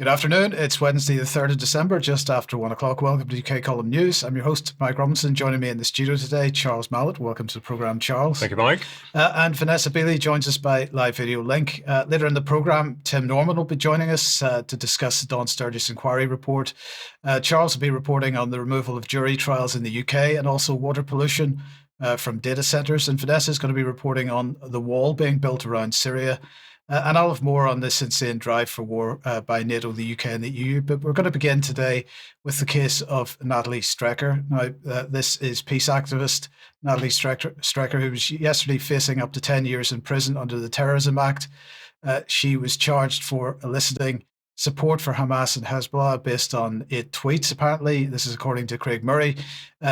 Good afternoon. It's Wednesday, the 3rd of December, just after 1 o'clock. Welcome to UK Column News. I'm your host, Mike Robinson. Joining me in the studio today, Charles Malet. Welcome to the programme, Charles. Thank you, Mike. And Vanessa Beeley joins us by live video link. Later in the programme, Tim Norman will be joining us to discuss the Dawn Sturgess inquiry report. Charles will be reporting on the removal of jury trials in the UK and also water pollution from data centres. And Vanessa is going to be reporting on the wall being built around Syria. And I'll have more on this insane drive for war by NATO, the UK and the EU. But we're going to begin today with the case of Natalie Strecker. Now, this is peace activist Natalie Strecker, who was yesterday facing up to 10 years in prison under the Terrorism Act. She was charged for eliciting support for Hamas and Hezbollah based on 8 tweets, apparently. This is according to Craig Murray.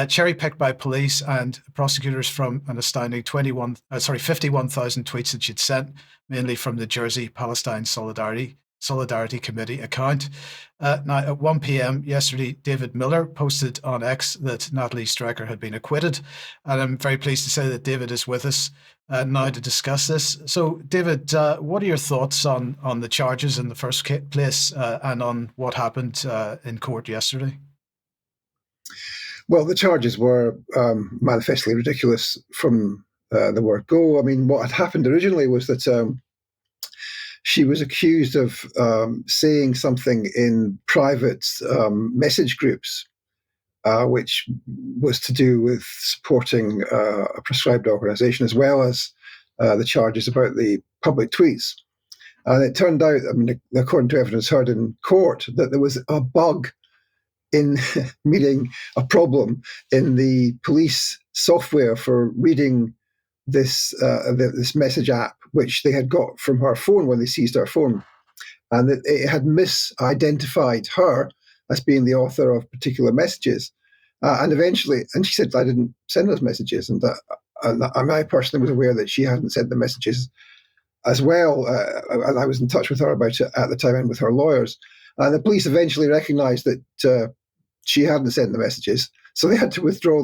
Cherry-picked by police and prosecutors from an astounding 51,000 tweets that she'd sent, mainly from the Jersey Palestine Solidarity Committee account. Now, at 1 p.m. yesterday, David Miller posted on X that Natalie Strecker had been acquitted. And I'm very pleased to say that David is with us now to discuss this. So, David, what are your thoughts on the charges in the first place and on what happened in court yesterday? Well, the charges were manifestly ridiculous from the word go. I mean, what had happened originally was that she was accused of saying something in private message groups, which was to do with supporting a prescribed organisation, as well as the charges about the public tweets. And it turned out, I mean, according to evidence heard in court, that there was a bug in meaning a problem in the police software for reading this message app, which they had got from her phone when they seized her phone, and that it had misidentified her as being the author of particular messages. And eventually, and she said, I didn't send those messages. And I personally was aware that she hadn't sent the messages as well. And I was in touch with her about it at the time and with her lawyers. And the police eventually recognized that she hadn't sent the messages. So they had to withdraw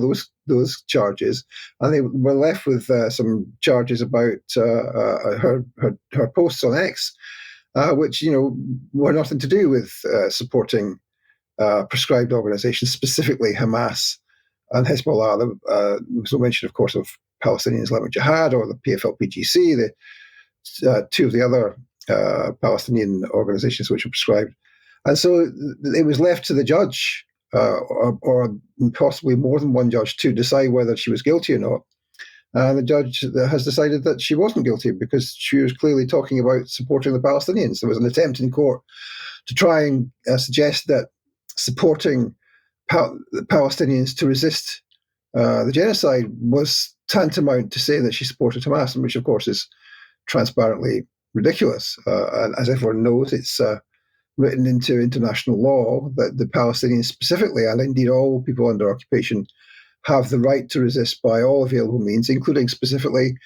those charges. And they were left with some charges about her posts on X, which, were nothing to do with supporting prescribed organizations, specifically Hamas and Hezbollah. There was no mention, of course, of Palestinian Islamic Jihad or the PFLP-GC, the two of the other Palestinian organizations which were prescribed. And so it was left to the judge, or possibly more than one judge, to decide whether she was guilty or not. And the judge has decided that she wasn't guilty because she was clearly talking about supporting the Palestinians. There was an attempt in court to try and suggest that supporting the Palestinians to resist the genocide was tantamount to say that she supported Hamas, which of course is transparently ridiculous. And as everyone knows, it's written into international law that the Palestinians specifically, and indeed all people under occupation, have the right to resist by all available means, including specifically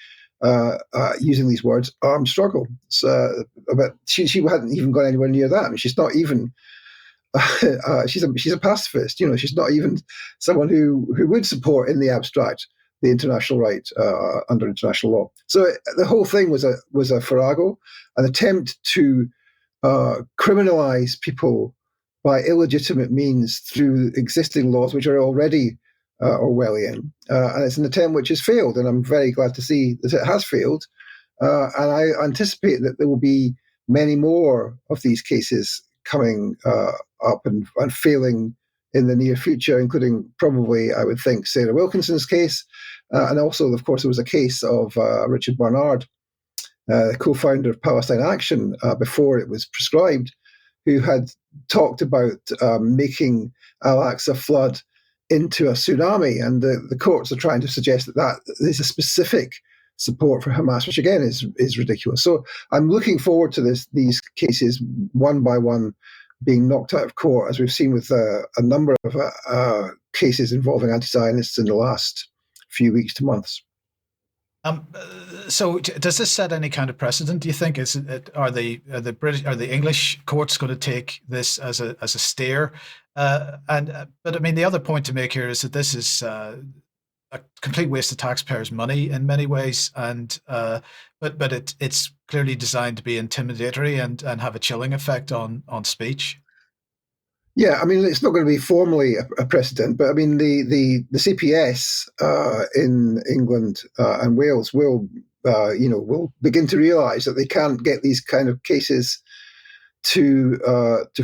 using these words, armed struggle. But she hadn't even gone anywhere near that. I mean, she's not even she's a pacifist. She's not even someone who would support in the abstract the international right under international law. So the whole thing was a farrago, an attempt to criminalise people by illegitimate means through existing laws which are already Orwellian. And it's an attempt which has failed, and I'm very glad to see that it has failed. And I anticipate that there will be many more of these cases coming up and failing in the near future, including probably, I would think, Sarah Wilkinson's case. And also, of course, there was a case of Richard Barnard, co-founder of Palestine Action, before it was prescribed, who had talked about making Al-Aqsa flood into a tsunami. And the courts are trying to suggest that is a specific support for Hamas, which again is ridiculous. So I'm looking forward to these cases one by one being knocked out of court, as we've seen with a number of cases involving anti-Zionists in the last few weeks to months. So does this set any kind of precedent, do you think? Are the English courts going to take this as a steer? But I mean, the other point to make here is that this is a complete waste of taxpayers' money in many ways, and but it's clearly designed to be intimidatory and have a chilling effect on speech. Yeah, I mean, it's not going to be formally a precedent, but I mean, the CPS in England and Wales will begin to realise that they can't get these kind of cases to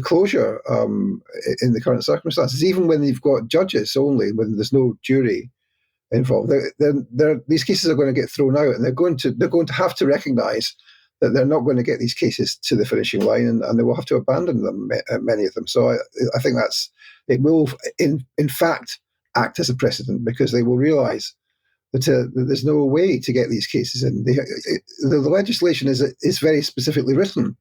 closure in the current circumstances, even when they've got judges only, when there's no jury involved. These cases are going to get thrown out, and they're going to have to recognise that they're not going to get these cases to the finishing line, and they will have to abandon them, many of them. So I think it will in fact act as a precedent, because they will realise that there's no way to get these cases in. The legislation is very specifically written.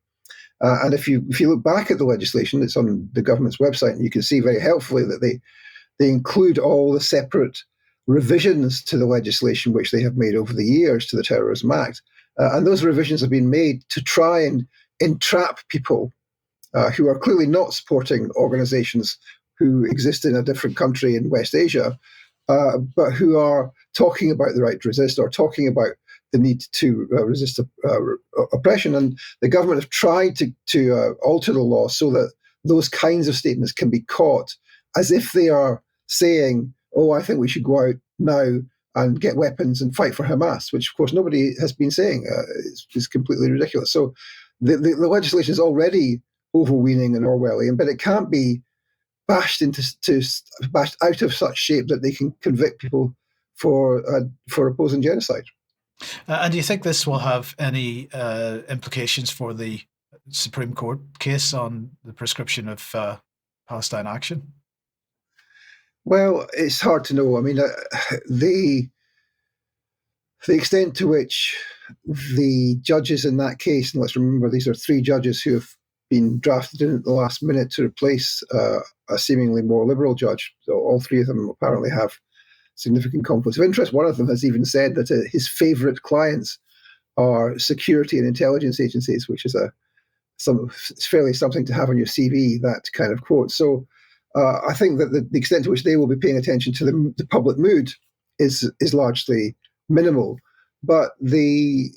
And if you look back at the legislation, it's on the government's website, and you can see very helpfully that they include all the separate revisions to the legislation which they have made over the years to the Terrorism Act. And those revisions have been made to try and entrap people who are clearly not supporting organisations who exist in a different country in West Asia, but who are talking about the right to resist, or talking about the need to resist oppression. And the government have tried to alter the law so that those kinds of statements can be caught as if they are saying, oh, I think we should go out now and get weapons and fight for Hamas, which, of course, nobody has been saying. It's completely ridiculous. So the legislation is already overweening and Orwellian, but it can't be bashed out of such shape that they can convict people for opposing genocide. And do you think this will have any implications for the Supreme Court case on the prescription of Palestine action? Well, it's hard to know. I mean, the extent to which the judges in that case, and let's remember these are 3 judges who have been drafted in at the last minute to replace a seemingly more liberal judge. So all 3 of them apparently have significant conflicts of interest. One of them has even said that his favourite clients are security and intelligence agencies, which is it's fairly something to have on your CV, that kind of quote. So I think that the extent to which they will be paying attention to the public mood is largely minimal. But the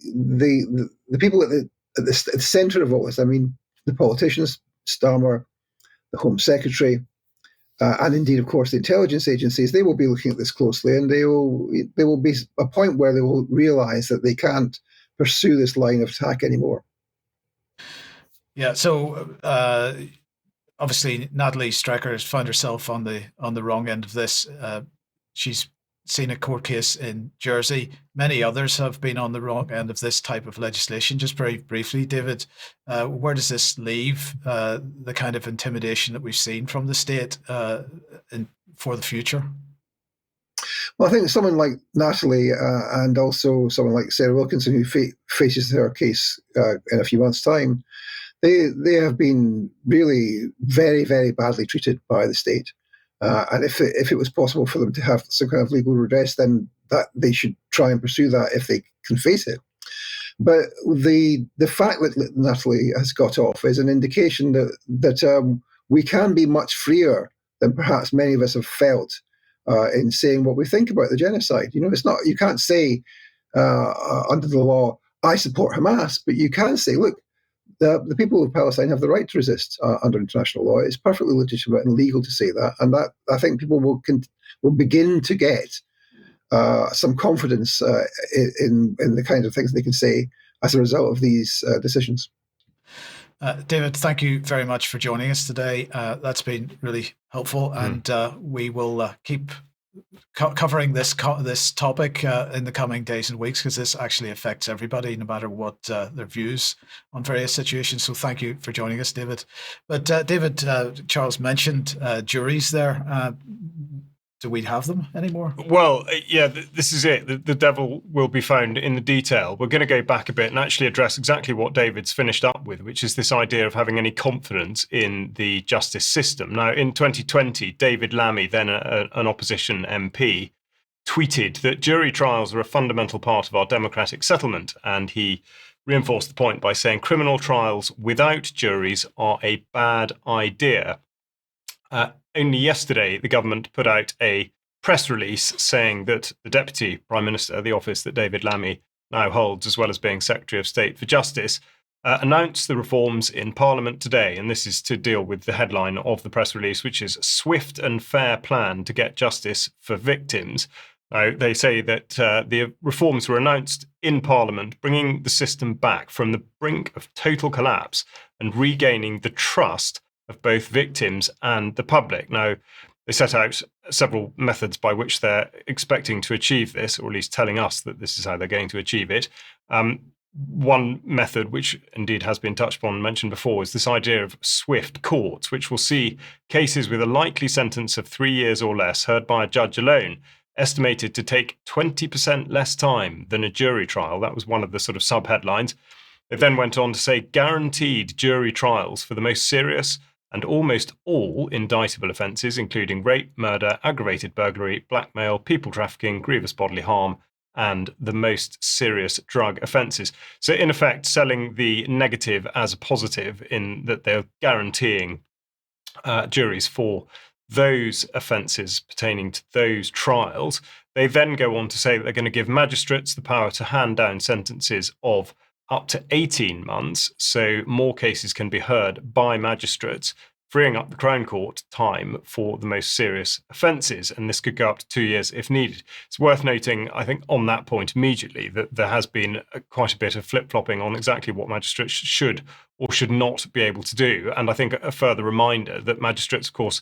people at the centre of all this, I mean, the politicians, Starmer, the Home Secretary, and indeed, of course, the intelligence agencies, they will be looking at this closely, and there will be a point where they will realise that they can't pursue this line of attack anymore. Yeah. So obviously, Natalie Strecker has found herself on the wrong end of this. She's seen a court case in Jersey. Many others have been on the wrong end of this type of legislation. Just very briefly, David, where does this leave the kind of intimidation that we've seen from the state for the future? Well, I think someone like Natalie and also someone like Sarah Wilkinson, who faces her case in a few months' time, they have been really very, very badly treated by the state. And if it was possible for them to have some kind of legal redress, then that they should try and pursue that if they can face it. But the fact that Natalie has got off is an indication that we can be much freer than perhaps many of us have felt in saying what we think about the genocide. You know, it's not, you can't say under the law, I support Hamas, but you can say, look, the people of Palestine have the right to resist under international law. It's perfectly legitimate and legal to say that, and that I think people will begin to get some confidence in the kinds of things they can say as a result of these decisions. David, thank you very much for joining us today. That's been really helpful, and we will keep covering this topic in the coming days and weeks, because this actually affects everybody, no matter what their views on various situations. So thank you for joining us, David. But David, Charles mentioned juries there. Do we have them anymore? Well, yeah, this is it. The devil will be found in the detail. We're going to go back a bit and actually address exactly what David's finished up with, which is this idea of having any confidence in the justice system. Now, in 2020, David Lammy, then an opposition MP, tweeted that jury trials are a fundamental part of our democratic settlement. And he reinforced the point by saying criminal trials without juries are a bad idea. Only yesterday, the government put out a press release saying that the Deputy Prime Minister, the office that David Lammy now holds, as well as being Secretary of State for Justice, announced the reforms in Parliament today. And this is to deal with the headline of the press release, which is "Swift and Fair Plan to Get Justice for Victims." Now, they say that the reforms were announced in Parliament, bringing the system back from the brink of total collapse and regaining the trust of both victims and the public. Now, they set out several methods by which they're expecting to achieve this, or at least telling us that this is how they're going to achieve it. One method, which indeed has been touched upon and mentioned before, is this idea of swift courts, which will see cases with a likely sentence of 3 years or less heard by a judge alone, estimated to take 20% less time than a jury trial. That was one of the sort of sub-headlines. They then went on to say guaranteed jury trials for the most serious and almost all indictable offences, including rape, murder, aggravated burglary, blackmail, people trafficking, grievous bodily harm, and the most serious drug offences. So in effect, selling the negative as a positive, in that they're guaranteeing juries for those offences pertaining to those trials. They then go on to say that they're going to give magistrates the power to hand down sentences of up to 18 months, so more cases can be heard by magistrates, freeing up the Crown Court time for the most serious offences, and this could go up to 2 years if needed. It's worth noting, I think, on that point immediately, that there has been quite a bit of flip-flopping on exactly what magistrates should or should not be able to do, and I think a further reminder that magistrates, of course,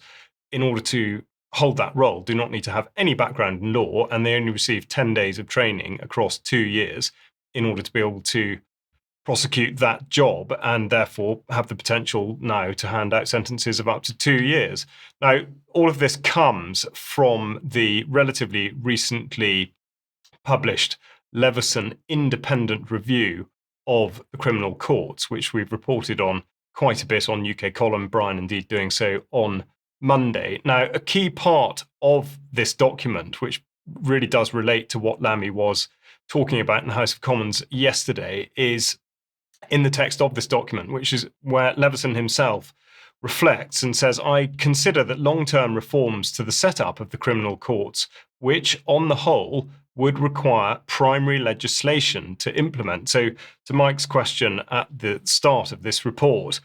in order to hold that role, do not need to have any background in law, and they only receive 10 days of training across 2 years in order to be able to prosecute that job, and therefore have the potential now to hand out sentences of up to 2 years. Now, all of this comes from the relatively recently published Leveson independent review of the criminal courts, which we've reported on quite a bit on UK Column, Brian indeed doing so on Monday. Now, a key part of this document, which really does relate to what Lammy was talking about in the House of Commons yesterday, is in the text of this document, which is where Leveson himself reflects and says, "I consider that long-term reforms to the setup of the criminal courts, which on the whole would require primary legislation to implement." So to Mike's question at the start of this report,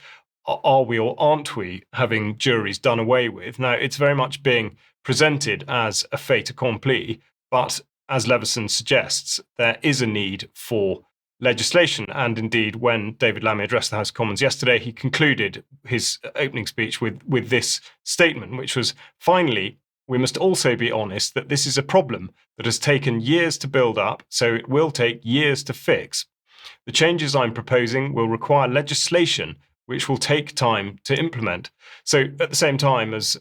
are we or aren't we having juries done away with? Now, it's very much being presented as a fait accompli, but as Leveson suggests, there is a need for legislation. And indeed, when David Lammy addressed the House of Commons yesterday, he concluded his opening speech with this statement, which was, "Finally, we must also be honest that this is a problem that has taken years to build up, so it will take years to fix. The changes I'm proposing will require legislation which will take time to implement." So at the same time as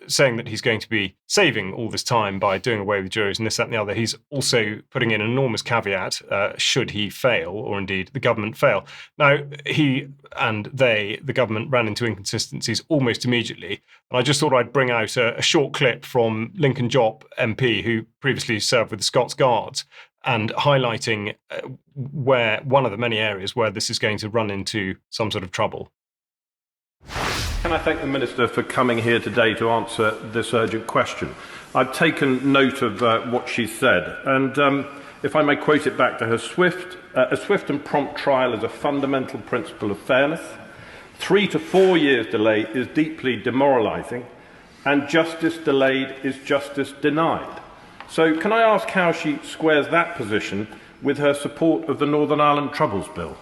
saying that he's going to be saving all this time by doing away with juries and this, that and the other, he's also putting in an enormous caveat, should he fail, or indeed the government fail. Now, he and the government, ran into inconsistencies almost immediately. And I just thought I'd bring out a short clip from Lincoln Jopp MP, who previously served with the Scots Guards, and highlighting where one of the many areas where this is going to run into some sort of trouble. Can I thank the Minister for coming here today to answer this urgent question? I've taken note of what she said, and if I may quote it back to her, a swift and prompt trial is a fundamental principle of fairness. 3 to 4 years delay is deeply demoralising, and justice delayed is justice denied. So can I ask how she squares that position with her support of the Northern Ireland Troubles Bill?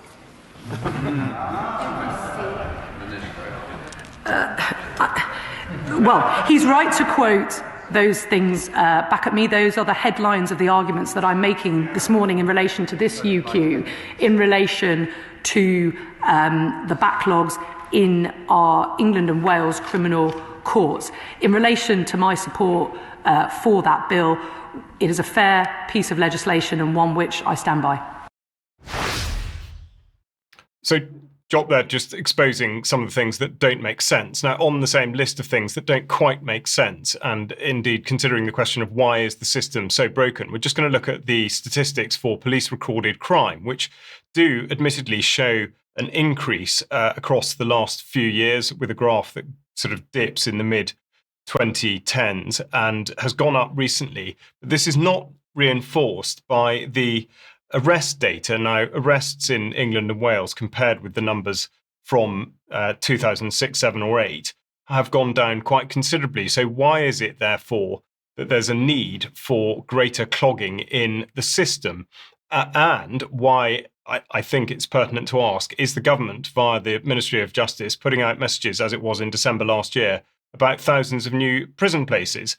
Well, he's right to quote those things back at me. Those are the headlines of the arguments that I'm making this morning in relation to this UQ, in relation to the backlogs in our England and Wales criminal courts. In relation to my support for that bill, it is a fair piece of legislation and one which I stand by. So, Job there just exposing some of the things that don't make sense. Now, on the same list of things that don't quite make sense, and indeed considering the question of why is the system so broken, we're just going to look at the statistics for police recorded crime, which do admittedly show an increase across the last few years, with a graph that sort of dips in the mid 2010s and has gone up recently. But this is not reinforced by the arrest data. Now, arrests in England and Wales, compared with the numbers from 2006, 7 or 8, have gone down quite considerably. So why is it, therefore, that there's a need for greater clogging in the system? And why I think it's pertinent to ask, is the government, via the Ministry of Justice, putting out messages, as it was in December last year, about thousands of new prison places?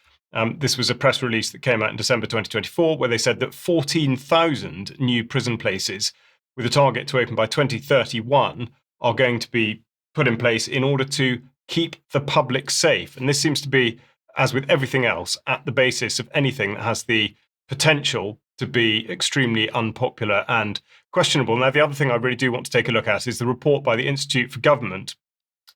This was a press release that came out in December 2024, where they said that 14,000 new prison places, with a target to open by 2031, are going to be put in place in order to keep the public safe. And this seems to be, as with everything else, at the basis of anything that has the potential to be extremely unpopular and questionable. Now, the other thing I really do want to take a look at is the report by the Institute for Government,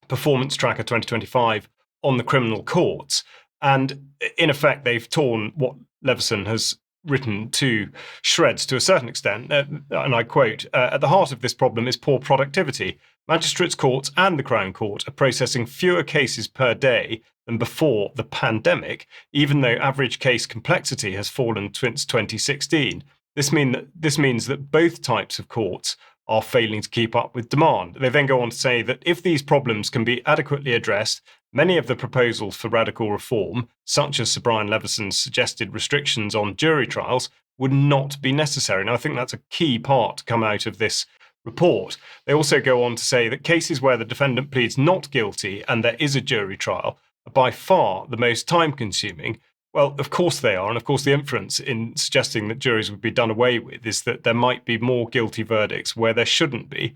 Performance Tracker 2025, on the criminal courts. And in effect, they've torn what Leveson has written to shreds to a certain extent. And I quote, "At the heart of this problem is poor productivity. Magistrates' courts and the Crown Court are processing fewer cases per day than before the pandemic, even though average case complexity has fallen since 2016. This means that both types of courts are failing to keep up with demand." They then go on to say that if these problems can be adequately addressed, many of the proposals for radical reform, such as Sir Brian Leveson's suggested restrictions on jury trials, would not be necessary. Now, I think that's a key part to come out of this report. They also go on to say that cases where the defendant pleads not guilty and there is a jury trial are by far the most time-consuming. Well, of course they are. And of course, the inference in suggesting that juries would be done away with is that there might be more guilty verdicts where there shouldn't be.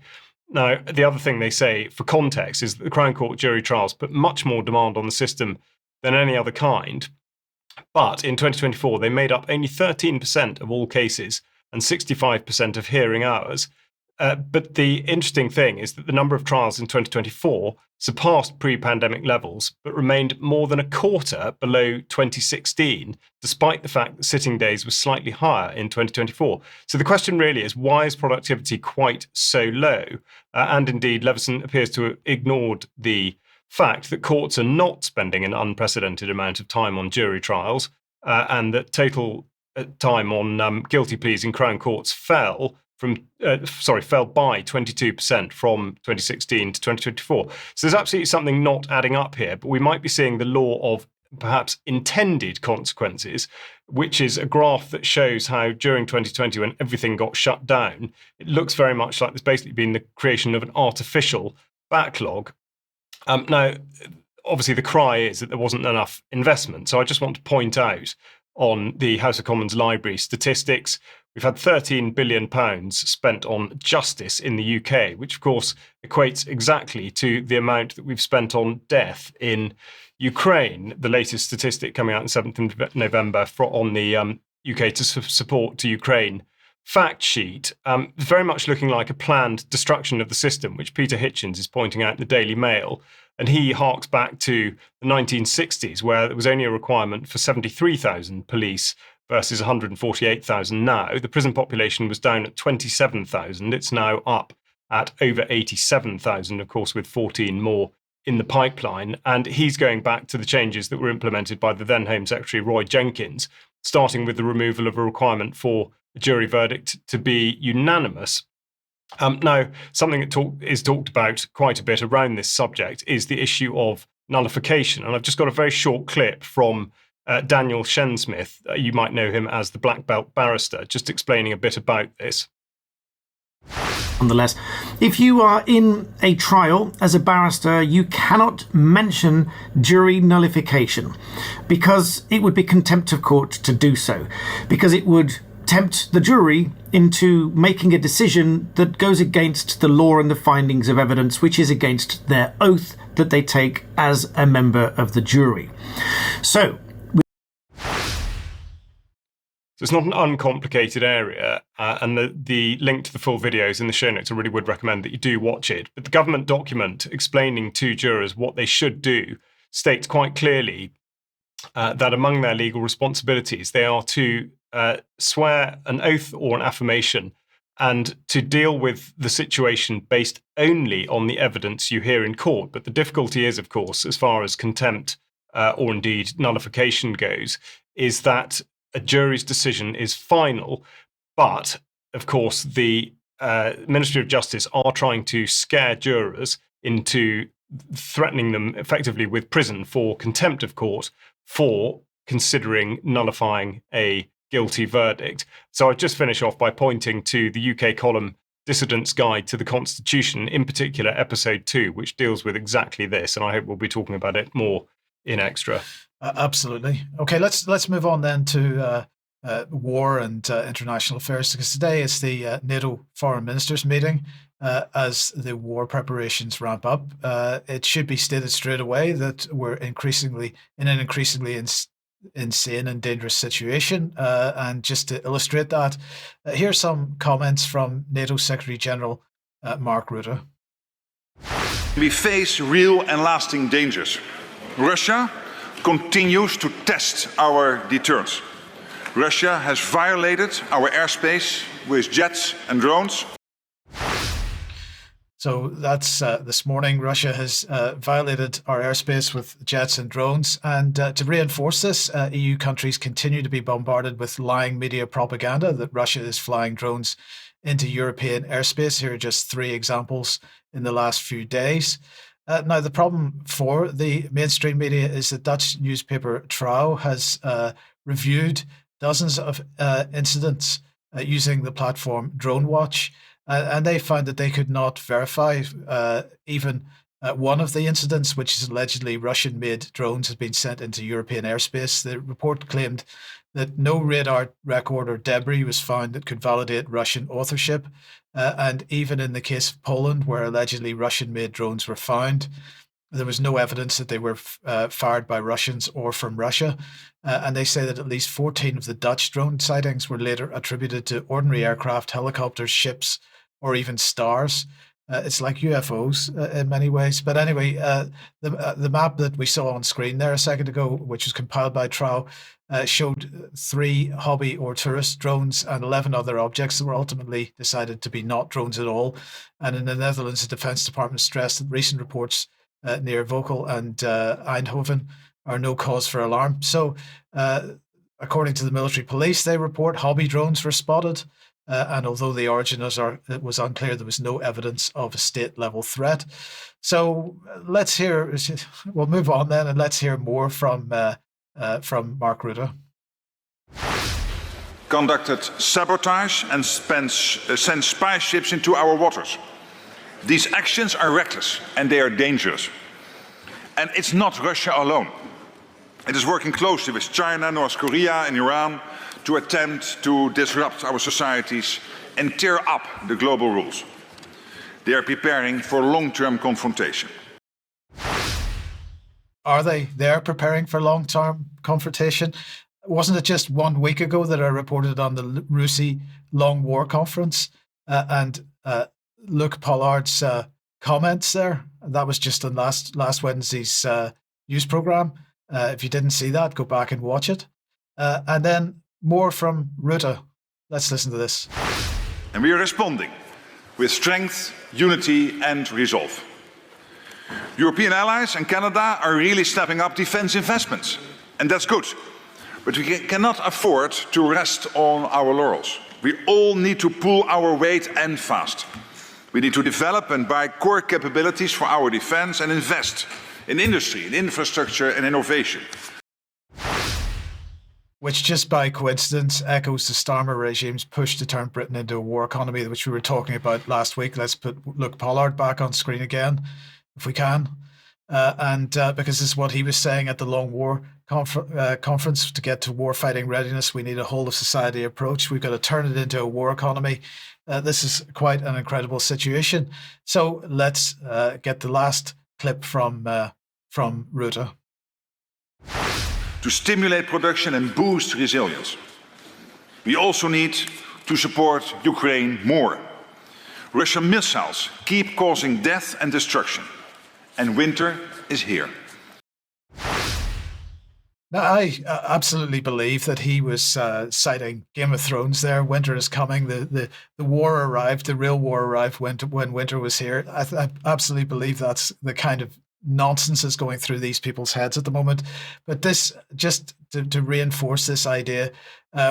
Now, the other thing they say, for context, is that the Crown Court jury trials put much more demand on the system than any other kind. But in 2024, they made up only 13% of all cases and 65% of hearing hours. But the interesting thing is that the number of trials in 2024 surpassed pre-pandemic levels, but remained more than a quarter below 2016, despite the fact that sitting days were slightly higher in 2024. So the question really is, why is productivity quite so low? And indeed, Leveson appears to have ignored the fact that courts are not spending an unprecedented amount of time on jury trials, and that total time on guilty pleas in Crown Courts fell by 22% from 2016 to 2024. So there's absolutely something not adding up here, but we might be seeing the law of perhaps intended consequences, which is a graph that shows how during 2020, when everything got shut down, it looks very much like there's basically been the creation of an artificial backlog. Now, obviously the cry is that there wasn't enough investment. So I just want to point out on the House of Commons Library statistics, we've had £13 billion spent on justice in the UK, which of course equates exactly to the amount that we've spent on death in Ukraine. The latest statistic coming out on 7th of November on the UK to support to Ukraine fact sheet, very much looking like a planned destruction of the system, which Peter Hitchens is pointing out in the Daily Mail. And he harks back to the 1960s, where there was only a requirement for 73,000 police versus 148,000 now. The prison population was down at 27,000. It's now up at over 87,000, of course, with 14 more in the pipeline. And he's going back to the changes that were implemented by the then Home Secretary Roy Jenkins, starting with the removal of a requirement for a jury verdict to be unanimous. Now, something that is talked about quite a bit around this subject is the issue of nullification. And I've just got a very short clip from Daniel Shensmith. You might know him as the Black Belt barrister, just explaining a bit about this. Nonetheless, if you are in a trial as a barrister, you cannot mention jury nullification because it would be contempt of court to do so, because it would tempt the jury into making a decision that goes against the law and the findings of evidence, which is against their oath that they take as a member of the jury. So it's not an uncomplicated area, and the link to the full video is in the show notes. I really would recommend that you do watch it. But the government document explaining to jurors what they should do states quite clearly that among their legal responsibilities, they are to swear an oath or an affirmation and to deal with the situation based only on the evidence you hear in court. But the difficulty is, of course, as far as contempt or indeed nullification goes, is that a jury's decision is final. But, of course, the Ministry of Justice are trying to scare jurors into threatening them effectively with prison for contempt of court for considering nullifying a guilty verdict. So I'd just finish off by pointing to the UK column Dissident's Guide to the Constitution, in particular episode 2, which deals with exactly this, and I hope we'll be talking about it more in Extra. Absolutely. Okay, let's move on then to war and international affairs, because today is the NATO foreign ministers meeting. As the war preparations ramp up, it should be stated straight away that we're increasingly in an increasingly insane and dangerous situation. And just to illustrate that, here's some comments from NATO Secretary General Mark Rutte. We face real and lasting dangers. Russia continues to test our deterrence. Russia has violated our airspace with jets and drones. So that's this morning. Russia has violated our airspace with jets and drones. And to reinforce this, EU countries continue to be bombarded with lying media propaganda that Russia is flying drones into European airspace. Here are just 3 examples in the last few days. Now, the problem for the mainstream media is that Dutch newspaper Trouw has reviewed dozens of incidents using the platform DroneWatch. And they found that they could not verify even one of the incidents, which is allegedly Russian-made drones had been sent into European airspace. The report claimed that no radar record or debris was found that could validate Russian authorship. And even in the case of Poland, where allegedly Russian-made drones were found, there was no evidence that they were fired by Russians or from Russia. And they say that at least 14 of the Dutch drone sightings were later attributed to ordinary aircraft, helicopters, ships, or even stars. It's like UFOs in many ways. But anyway, the map that we saw on screen there a second ago, which was compiled by Trouw, showed 3 hobby or tourist drones and 11 other objects that were ultimately decided to be not drones at all. And in the Netherlands, the Defense Department stressed that recent reports near Vocal and Eindhoven are no cause for alarm. So according to the military police, they report hobby drones were spotted. And although the origin was unclear, there was no evidence of a state-level threat. So we'll move on then, and let's hear more from Mark Rutte. Conducted sabotage and sent spy ships into our waters. These actions are reckless and they are dangerous. And it's not Russia alone. It is working closely with China, North Korea and Iran to attempt to disrupt our societies and tear up the global rules. They are preparing for long-term confrontation. Are they? They're preparing for long-term confrontation. Wasn't it just 1 week ago that I reported on the RUSI Long War Conference and Luke Pollard's comments there? That was just on last Wednesday's news program. If you didn't see that, go back and watch it. And then more from Rutte. Let's listen to this. And we are responding with strength, unity and resolve. European allies and Canada are really stepping up defense investments. And that's good. But we cannot afford to rest on our laurels. We all need to pull our weight and fast. We need to develop and buy core capabilities for our defense and invest in industry, in infrastructure and innovation. Which just by coincidence echoes the Starmer regime's push to turn Britain into a war economy, which we were talking about last week. Let's put Luke Pollard back on screen again, if we can. Because this is what he was saying at the Long War Conference. To get to war-fighting readiness, we need a whole-of-society approach. We've got to turn it into a war economy. This is quite an incredible situation. So let's get the last clip from Rutte. To stimulate production and boost resilience. We also need to support Ukraine more. Russian missiles keep causing death and destruction, and winter is here. Now, I absolutely believe that he was citing Game of Thrones there. Winter is coming. The war arrived. The real war arrived when winter was here. I absolutely believe that's the kind of nonsense is going through these people's heads at the moment. But this, just to reinforce this idea,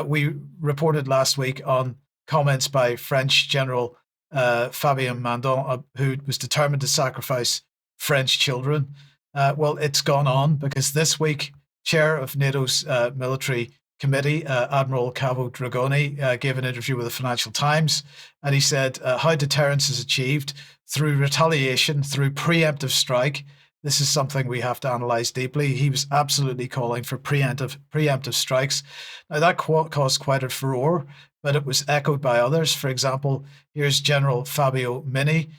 we reported last week on comments by French General Fabien Mandon, who was determined to sacrifice French children. Well, it's gone on, because this week, chair of NATO's military committee, Admiral Cavo Dragoni, gave an interview with the Financial Times, and he said how deterrence is achieved through retaliation, through preemptive strike. This is something we have to analyse deeply. He was absolutely calling for preemptive strikes. Now, that caused quite a furore, but it was echoed by others. For example, here's General Fabio Mini,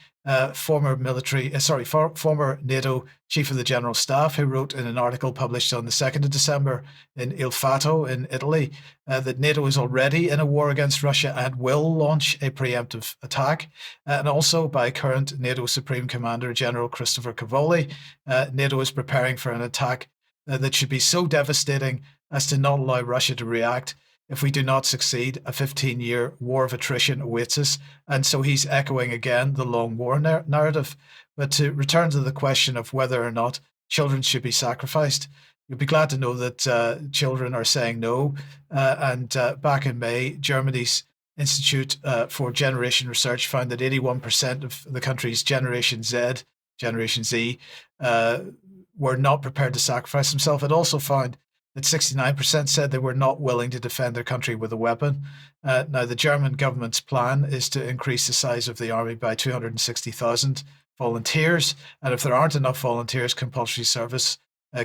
former NATO Chief of the General Staff, who wrote in an article published on the 2nd of December in Il Fatto in Italy that NATO is already in a war against Russia and will launch a preemptive attack. And also by current NATO Supreme Commander General Christopher Cavoli, NATO is preparing for an attack that should be so devastating as to not allow Russia to react. If we do not succeed, a 15-year war of attrition awaits us. And so he's echoing again the long war narrative. But to return to the question of whether or not children should be sacrificed, you'll be glad to know that children are saying no. And back in May, Germany's Institute for Generation Research found that 81% of the country's Generation Z, were not prepared to sacrifice themselves. It also found that 69% said they were not willing to defend their country with a weapon. Now, the German government's plan is to increase the size of the army by 260,000 volunteers. And if there aren't enough volunteers, compulsory service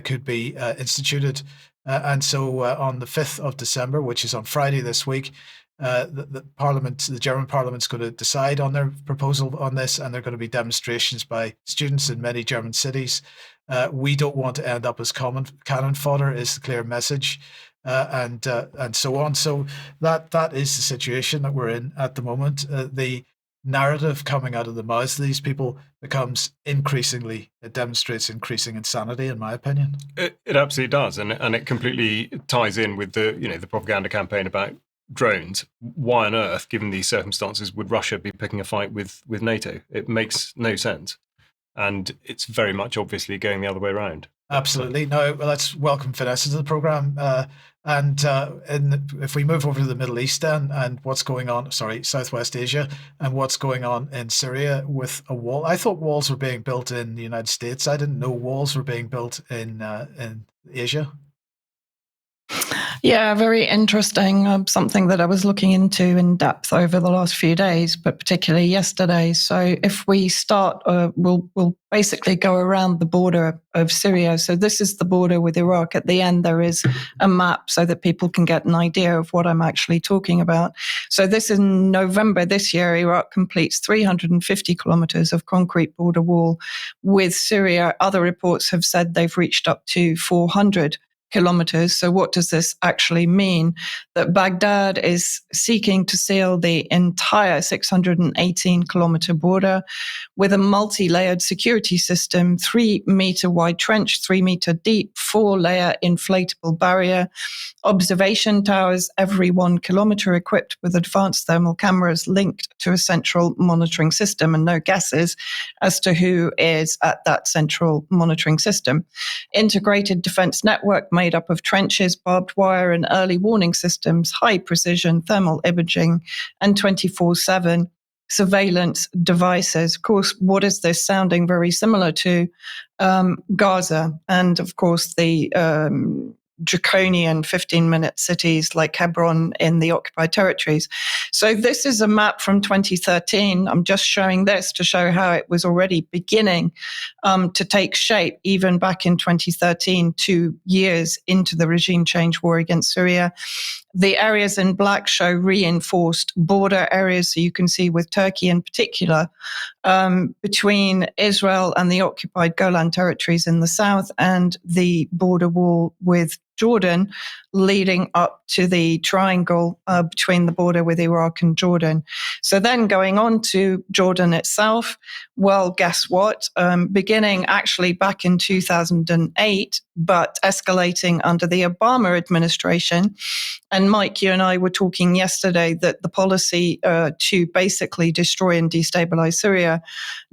could be instituted. And so on the 5th of December, which is on Friday this week, the German Parliament's going to decide on their proposal on this, and there are going to be demonstrations by students in many German cities. We don't want to end up as cannon fodder, is the clear message, and so on. So that is the situation that we're in at the moment. The narrative coming out of the mouths of these people it demonstrates increasing insanity, in my opinion. It absolutely does, and it completely ties in with the propaganda campaign about drones. Why on earth, given these circumstances, would Russia be picking a fight with NATO? It makes no sense. And it's very much obviously going the other way around. Absolutely. Now, let's welcome Vanessa to the programme. If we move over to the Middle East then, and what's going on, Southwest Asia, and what's going on in Syria with a wall. I thought walls were being built in the United States. I didn't know walls were being built in Asia. Yeah, very interesting. Something that I was looking into in depth over the last few days, but particularly yesterday. So if we start, we'll basically go around the border of Syria. So this is the border with Iraq. At the end, there is a map so that people can get an idea of what I'm actually talking about. So this is in November this year. Iraq completes 350 kilometers of concrete border wall with Syria. Other reports have said they've reached up to 400 kilometers. So what does this actually mean? That Baghdad is seeking to seal the entire 618-kilometer border with a multi-layered security system, 3-meter wide trench, 3-meter deep, 4-layer inflatable barrier, observation towers every 1 kilometer equipped with advanced thermal cameras linked to a central monitoring system, and no guesses as to who is at that central monitoring system. Integrated defense network made up of trenches, barbed wire, and early warning systems, high precision thermal imaging, and 24/7 surveillance devices. Of course, what is this sounding very similar to? Gaza, and of course the draconian 15-minute cities like Hebron in the occupied territories. So this is a map from 2013. I'm just showing this to show how it was already beginning to take shape even back in 2013, 2 years into the regime change war against Syria. The areas in black show reinforced border areas, so you can see with Turkey in particular, between Israel and the occupied Golan territories in the south, and the border wall with Jordan, leading up to the triangle between the border with Iraq and Jordan. So then going on to Jordan itself, well, guess what? Beginning actually back in 2008, but escalating under the Obama administration. And Mike, you and I were talking yesterday that the policy to basically destroy and destabilize Syria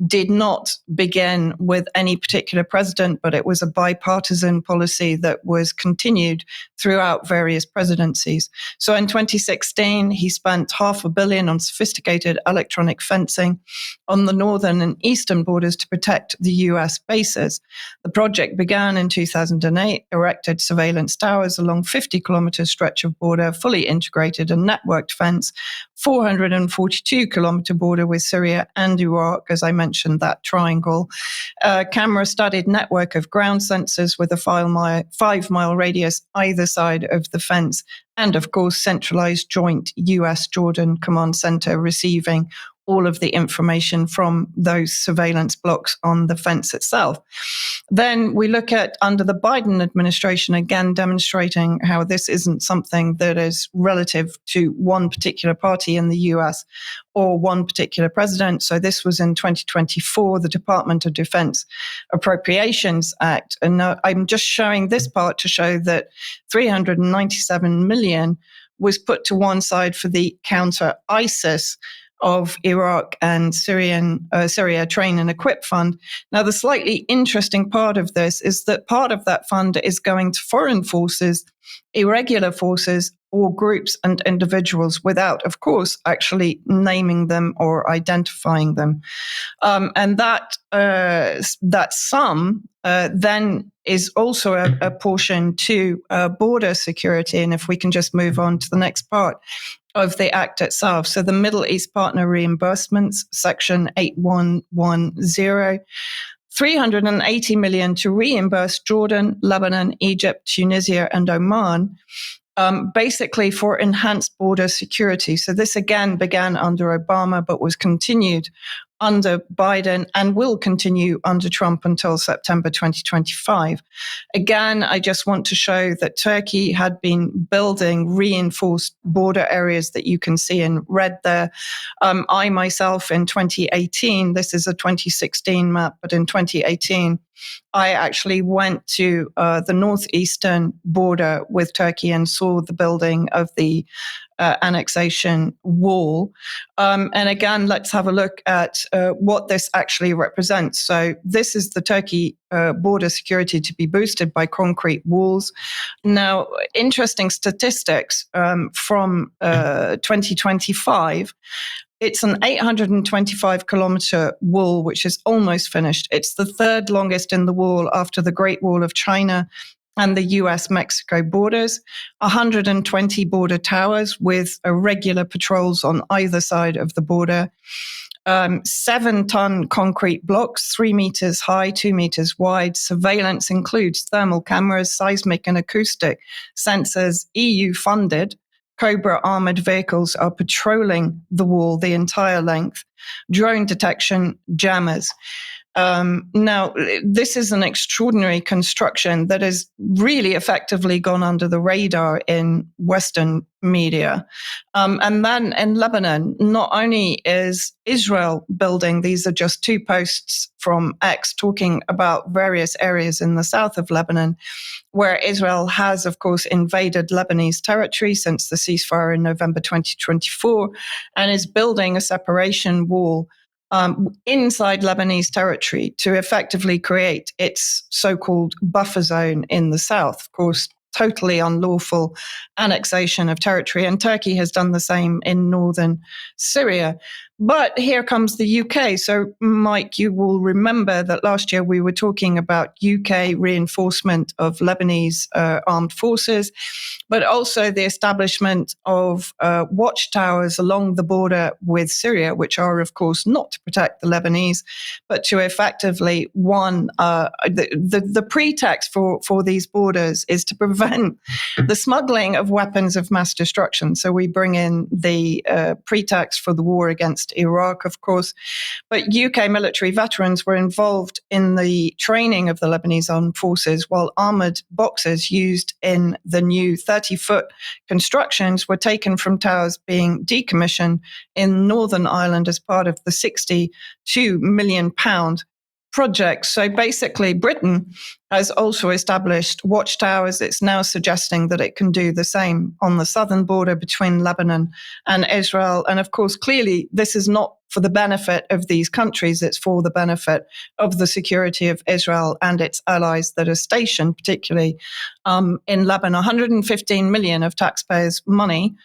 did not begin with any particular president, but it was a bipartisan policy that was continued throughout various presidencies. So in 2016, he spent $500 million on sophisticated electronic fencing on the northern and eastern borders to protect the US bases. The project began in 2008, erected surveillance towers along 50-kilometer stretch of border, fully integrated and networked fence, 442-kilometer border with Syria and Iraq, as I mentioned, that triangle. Camera-studded network of ground sensors with a 5-mile radius either side of the fence, and of course, centralized joint US-Jordan command center receiving all of the information from those surveillance blocks on the fence itself. Then we look at under the Biden administration, again demonstrating how this isn't something that is relative to one particular party in the US or one particular president. So this was in 2024, the Department of Defense Appropriations Act. And I'm just showing this part to show that $397 million was put to one side for the counter-ISIS of Iraq and Syria Train and Equip Fund. Now, the slightly interesting part of this is that part of that fund is going to foreign forces, irregular forces, or groups and individuals without, of course, actually naming them or identifying them. And that sum then is also a portion to border security. And if we can just move on to the next part of the Act itself. So the Middle East Partner Reimbursements, Section 8110, $380 million to reimburse Jordan, Lebanon, Egypt, Tunisia, and Oman, basically for enhanced border security. So this again began under Obama, but was continued under Biden and will continue under Trump until September 2025. Again, I just want to show that Turkey had been building reinforced border areas that you can see in red there. I myself in 2018, this is a 2016 map, but in 2018, I actually went to the northeastern border with Turkey and saw the building of the annexation wall. And again, let's have a look at what this actually represents. So this is the Turkey border security to be boosted by concrete walls. Now, interesting statistics from 2025. It's an 825-kilometer wall, which is almost finished. It's the third longest in the wall after the Great Wall of China and the US-Mexico borders, 120 border towers with regular patrols on either side of the border, 7-ton concrete blocks, 3 meters high, 2 meters wide. Surveillance includes thermal cameras, seismic and acoustic sensors, EU-funded. Cobra armored vehicles are patrolling the wall the entire length. Drone detection, jammers. Now, this is an extraordinary construction that has really effectively gone under the radar in Western media. And then in Lebanon, not only is Israel building, these are just 2 posts from X talking about various areas in the south of Lebanon, where Israel has, of course, invaded Lebanese territory since the ceasefire in November 2024 and is building a separation wall inside Lebanese territory to effectively create its so-called buffer zone in the south. Of course, totally unlawful annexation of territory. And Turkey has done the same in northern Syria. But here comes the UK. So, Mike, you will remember that last year we were talking about UK reinforcement of Lebanese armed forces, but also the establishment of watchtowers along the border with Syria, which are, of course, not to protect the Lebanese, but to effectively, the pretext for these borders is to prevent the smuggling of weapons of mass destruction. So we bring in the pretext for the war against against Iraq, of course. But UK military veterans were involved in the training of the Lebanese armed forces, while armoured boxes used in the new 30-foot constructions were taken from towers being decommissioned in Northern Ireland as part of the £62 million project. So basically, Britain has also established watchtowers. It's now suggesting that it can do the same on the southern border between Lebanon and Israel. And of course, clearly, this is not for the benefit of these countries. It's for the benefit of the security of Israel and its allies that are stationed, particularly in Lebanon. 115 million of taxpayers' money,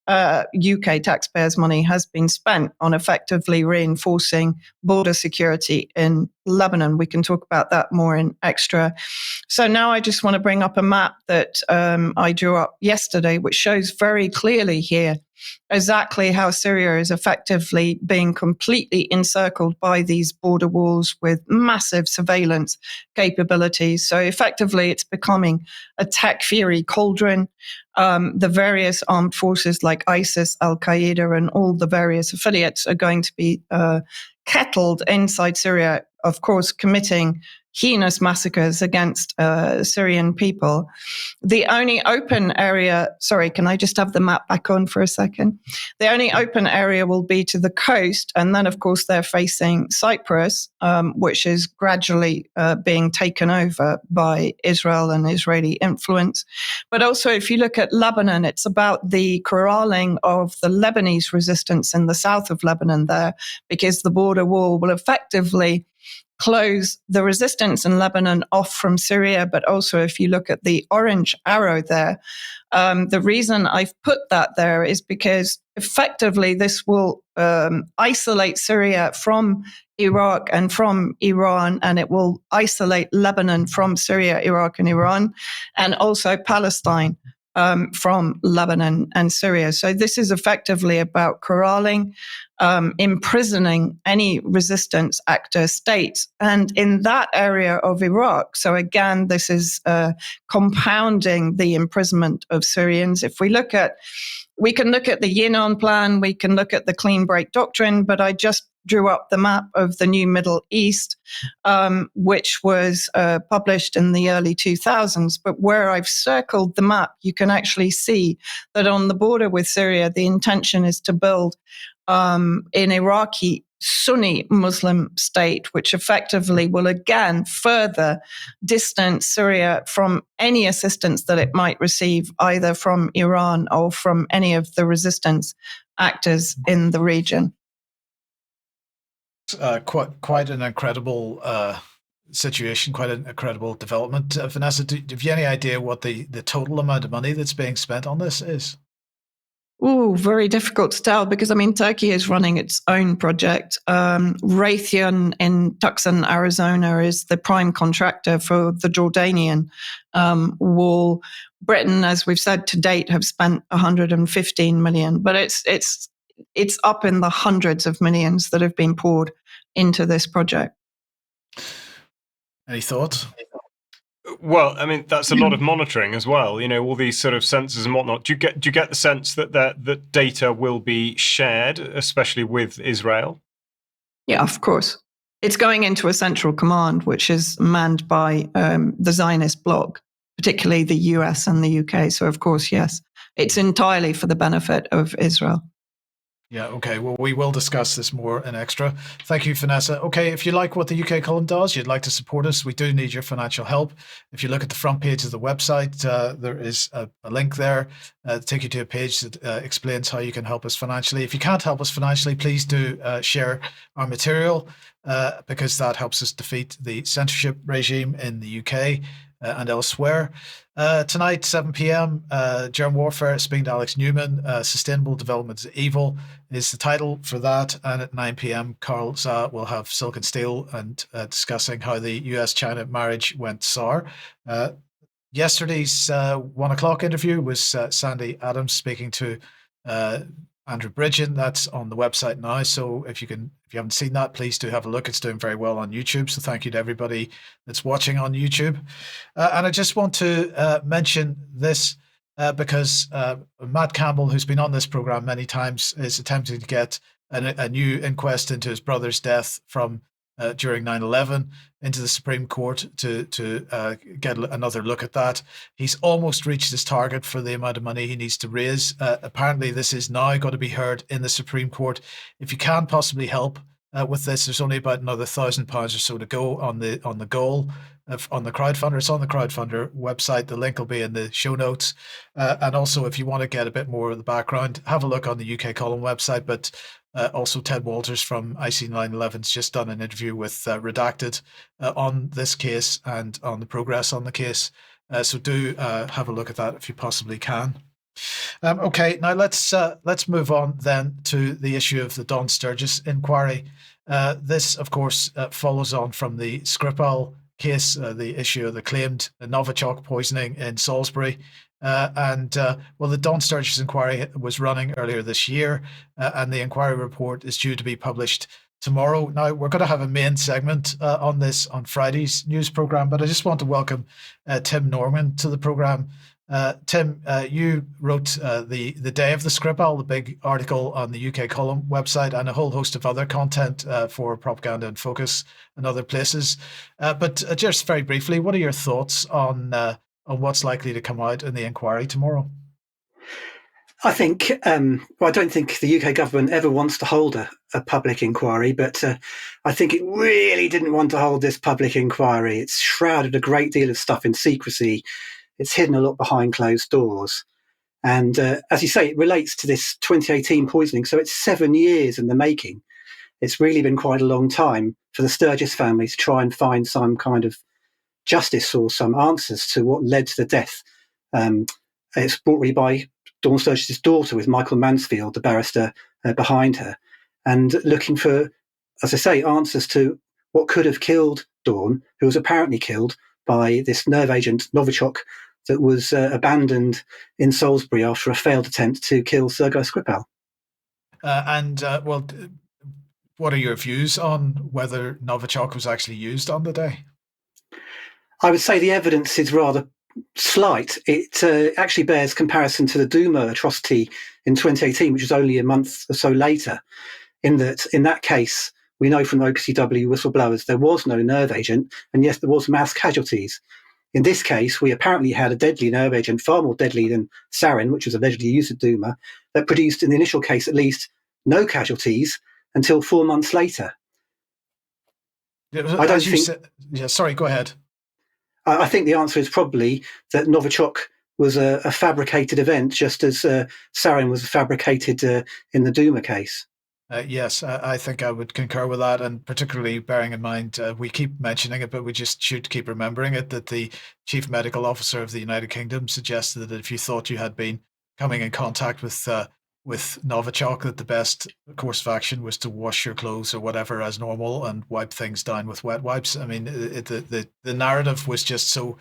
UK taxpayers' money, has been spent on effectively reinforcing border security in Lebanon. We can talk about that more in extra. So now I just want to bring up a map that I drew up yesterday, which shows very clearly here exactly how Syria is effectively being completely encircled by these border walls with massive surveillance capabilities. So effectively, it's becoming a tech fury cauldron. The various armed forces like ISIS, Al-Qaeda, and all the various affiliates are going to be kettled inside Syria, of course, committing heinous massacres against Syrian people. The only open area, sorry, can I just have the map back on for a second? The only open area will be to the coast. And then, of course, they're facing Cyprus, which is gradually being taken over by Israel and Israeli influence. But also, if you look at Lebanon, it's about the corralling of the Lebanese resistance in the south of Lebanon there, because the border wall will effectively close the resistance in Lebanon off from Syria. But also, if you look at the orange arrow there, the reason I've put that there is because effectively this will isolate Syria from Iraq and from Iran, and it will isolate Lebanon from Syria, Iraq, and Iran, and also Palestine from Lebanon and Syria. So this is effectively about corralling, imprisoning any resistance actor states. And in that area of Iraq, so again, this is compounding the imprisonment of Syrians. If we can look at the Yinon plan, we can look at the clean break doctrine, but I just drew up the map of the new Middle East, which was published in the early 2000s. But where I've circled the map, you can actually see that on the border with Syria, the intention is to build an Iraqi Sunni Muslim state, which effectively will again further distance Syria from any assistance that it might receive, either from Iran or from any of the resistance actors in the region. Quite an incredible situation, quite an incredible development. Vanessa, do you have any idea what the total amount of money that's being spent on this is? Oh, very difficult to tell because, I mean, Turkey is running its own project. Raytheon in Tucson, Arizona is the prime contractor for the Jordanian wall. Britain, as we've said to date, have spent 115 million, but it's up in the hundreds of millions that have been poured into this project. Any thoughts? Well, I mean, that's a lot of monitoring as well. You know, all these sort of sensors and whatnot. Do you get the sense that that data will be shared, especially with Israel? Yeah, of course. It's going into a central command, which is manned by the Zionist bloc, particularly the US and the UK. So, of course, yes, it's entirely for the benefit of Israel. Yeah, okay. Well, we will discuss this more in extra. Thank you, Vanessa. Okay, if you like what the UK column does, you'd like to support us, we do need your financial help. If you look at the front page of the website, there is a link there to take you to a page that explains how you can help us financially. If you can't help us financially, please do share our material because that helps us defeat the censorship regime in the UK and elsewhere. Tonight, 7 p.m, Germ Warfare, speaking to Alex Newman, Sustainable Development is Evil is the title for that. And at 9 p.m, Carl Za will have Silk and Steel and discussing how the US-China marriage went sour. Yesterday's 1 o'clock interview was Sandy Adams speaking to Andrew Bridgen. That's on the website now. So if you haven't seen that, please do have a look. It's doing very well on YouTube. So thank you to everybody that's watching on YouTube. And I just want to mention this because Matt Campbell, who's been on this program many times, is attempting to get a new inquest into his brother's death from during 9/11 into the Supreme Court to get another look at that. He's almost reached his target for the amount of money he needs to raise. Apparently, this is now going to be heard in the Supreme Court. If you can possibly help with this, there's only about another £1,000 or so to go on the goal on the crowdfunder. It's on the crowdfunder website. The link will be in the show notes. And also, if you want to get a bit more of the background, have a look on the UK Column website. But also, Ted Walters from IC 9/11's just done an interview with Redacted on this case and on the progress on the case. So do have a look at that if you possibly can. Okay, now let's move on then to the issue of the Don Sturgess inquiry. This, of course, follows on from the Skripal case, the issue of the claimed Novichok poisoning in Salisbury. The Don Sturgess inquiry was running earlier this year, and the inquiry report is due to be published tomorrow. Now, we're going to have a main segment on this on Friday's news programme, but I just want to welcome Tim Norman to the programme. Tim, you wrote the day of the Skripal, the big article on the UK Column website, and a whole host of other content for Propaganda and Focus and other places. But just very briefly, what are your thoughts on what's likely to come out in the inquiry tomorrow? I think, I don't think the UK government ever wants to hold a public inquiry, but I think it really didn't want to hold this public inquiry. It's shrouded a great deal of stuff in secrecy. It's hidden a lot behind closed doors. And as you say, it relates to this 2018 poisoning. So it's 7 years in the making. It's really been quite a long time for the Sturgess family to try and find some kind of justice or some answers to what led to the death. It's brought really by Dawn Sturgess' daughter, with Michael Mansfield, the barrister, behind her, and looking for, as I say, answers to what could have killed Dawn, who was apparently killed by this nerve agent Novichok that was abandoned in Salisbury after a failed attempt to kill Sergei Skripal. What are your views on whether Novichok was actually used on the day? I would say the evidence is rather slight. It actually bears comparison to the Duma atrocity in 2018, which was only a month or so later, in that case, we know from OPCW whistleblowers there was no nerve agent, and yes, there was mass casualties. In this case, we apparently had a deadly nerve agent, far more deadly than sarin, which was allegedly used at Duma, that produced, in the initial case at least, no casualties until 4 months later. I don't think... sorry, go ahead. I think the answer is probably that Novichok was a fabricated event, just as sarin was fabricated in the Duma case. Yes, I think I would concur with that, and particularly bearing in mind, we keep mentioning it, but we just should keep remembering it, that the Chief Medical Officer of the United Kingdom suggested that if you thought you had been coming in contact with Novichok, that the best course of action was to wash your clothes or whatever as normal and wipe things down with wet wipes. I mean, the narrative was just so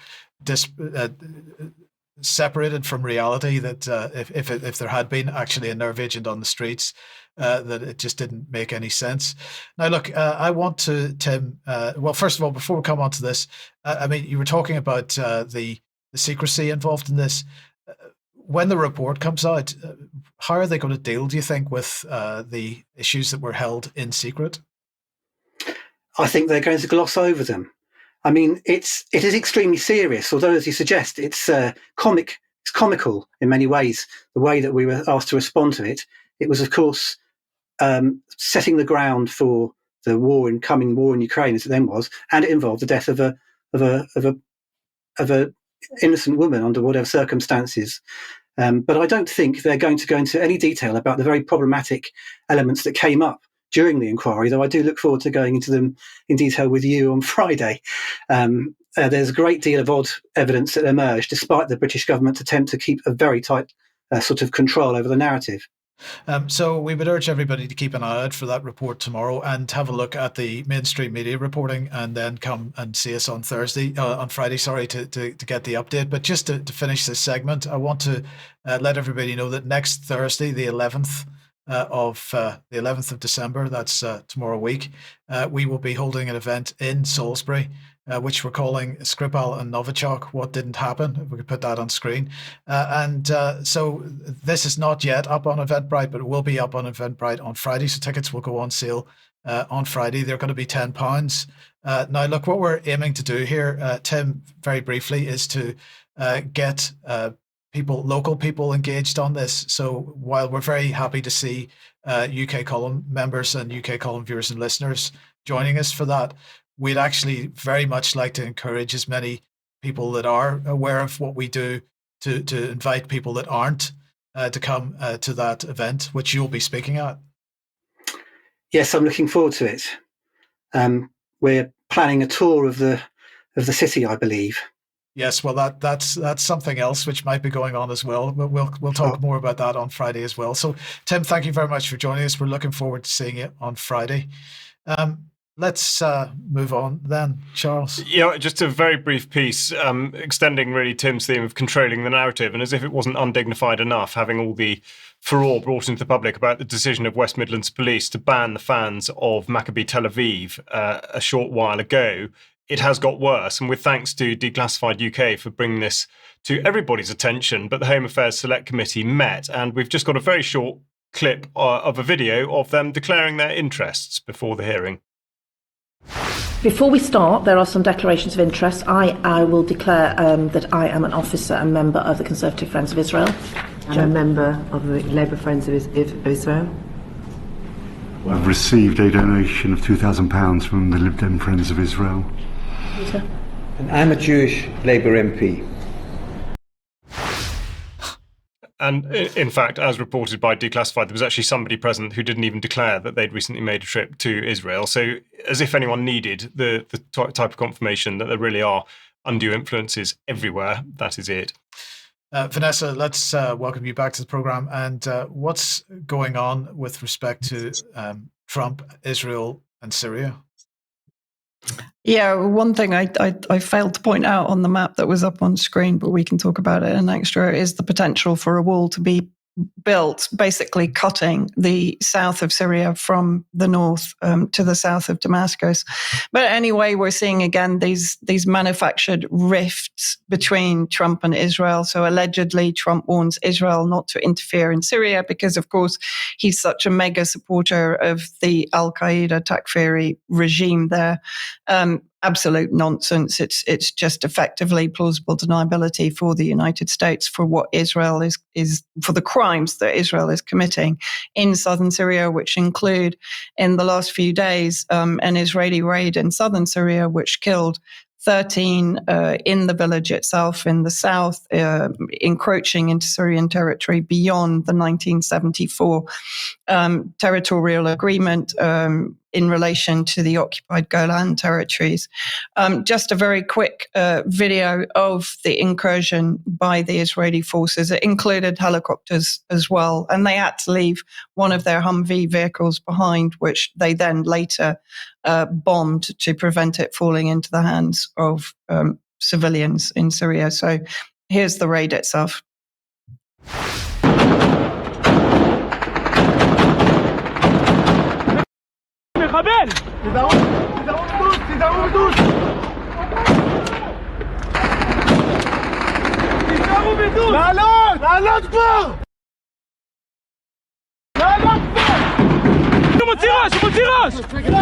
separated from reality that if there had been actually a nerve agent on the streets, that it just didn't make any sense. Now, look, I want to, Tim, well, first of all, before we come on to this, I mean, you were talking about the secrecy involved in this. When the report comes out, how are they going to deal, do you think, with the issues that were held in secret? I think they're going to gloss over them. I mean, it is extremely serious, although, as you suggest, it's comical in many ways, the way that we were asked to respond to it. It was, of course, setting the ground for the coming war in Ukraine, as it then was, and it involved the death of a innocent woman under whatever circumstances. But I don't think they're going to go into any detail about the very problematic elements that came up during the inquiry, though I do look forward to going into them in detail with you on Friday. There's a great deal of odd evidence that emerged, despite the British government's attempt to keep a very tight sort of control over the narrative. So we would urge everybody to keep an eye out for that report tomorrow and have a look at the mainstream media reporting, and then come and see us on Friday, to get the update. But just to finish this segment, I want to let everybody know that next Thursday, the 11th of the 11th of December, that's tomorrow week, we will be holding an event in Salisbury, which we're calling Skripal and Novichok, What Didn't Happen. If we could put that on screen. So this is not yet up on Eventbrite, but it will be up on Eventbrite on Friday. So tickets will go on sale on Friday. They're going to be £10. Now, look, what we're aiming to do here, Tim, very briefly, is to get local people engaged on this. So while we're very happy to see UK column members and UK column viewers and listeners joining us for that, we'd actually very much like to encourage as many people that are aware of what we do to invite people that aren't to come to that event, which you'll be speaking at. Yes, I'm looking forward to it. We're planning a tour of the city, I believe. Yes, well, that's something else which might be going on as well. But we'll talk more about that on Friday as well. So, Tim, thank you very much for joining us. We're looking forward to seeing you on Friday. Let's move on then, Charles. Yeah, just a very brief piece, extending really Tim's theme of controlling the narrative, and as if it wasn't undignified enough, having all the furore brought into the public about the decision of West Midlands Police to ban the fans of Maccabi Tel Aviv a short while ago. It has got worse, and with thanks to Declassified UK for bringing this to everybody's attention, but the Home Affairs Select Committee met, and we've just got a very short clip of a video of them declaring their interests before the hearing. Before we start, there are some declarations of interest. I will declare that I am an officer and member of the Conservative Friends of Israel. I'm a member of the Labour Friends of Israel. I've received a donation of £2,000 from the Lib Dem Friends of Israel. Peter? And I'm a Jewish Labour MP. And in fact, as reported by Declassified, there was actually somebody present who didn't even declare that they'd recently made a trip to Israel. So as if anyone needed the type of confirmation that there really are undue influences everywhere, that is it. Vanessa, let's welcome you back to the programme. And what's going on with respect to Trump, Israel and Syria? Yeah, one thing I failed to point out on the map that was up on screen, but we can talk about it in extra, is the potential for a wall to be built, basically cutting the south of Syria from the north to the south of Damascus. But anyway, we're seeing again these manufactured rifts between Trump and Israel. So allegedly, Trump warns Israel not to interfere in Syria because, of course, he's such a mega supporter of the Al-Qaeda Takfiri regime there. Absolute nonsense. It's just effectively plausible deniability for the United States for what Israel is for the crimes that Israel is committing in southern Syria, which include in the last few days an Israeli raid in southern Syria, which killed 13 in the village itself in the south, encroaching into Syrian territory beyond the 1974 territorial agreement in relation to the occupied Golan territories. Just a very quick video of the incursion by the Israeli forces. It included helicopters as well, and they had to leave one of their Humvee vehicles behind, which they then later bombed to prevent it falling into the hands of civilians in Syria. So here's the raid itself.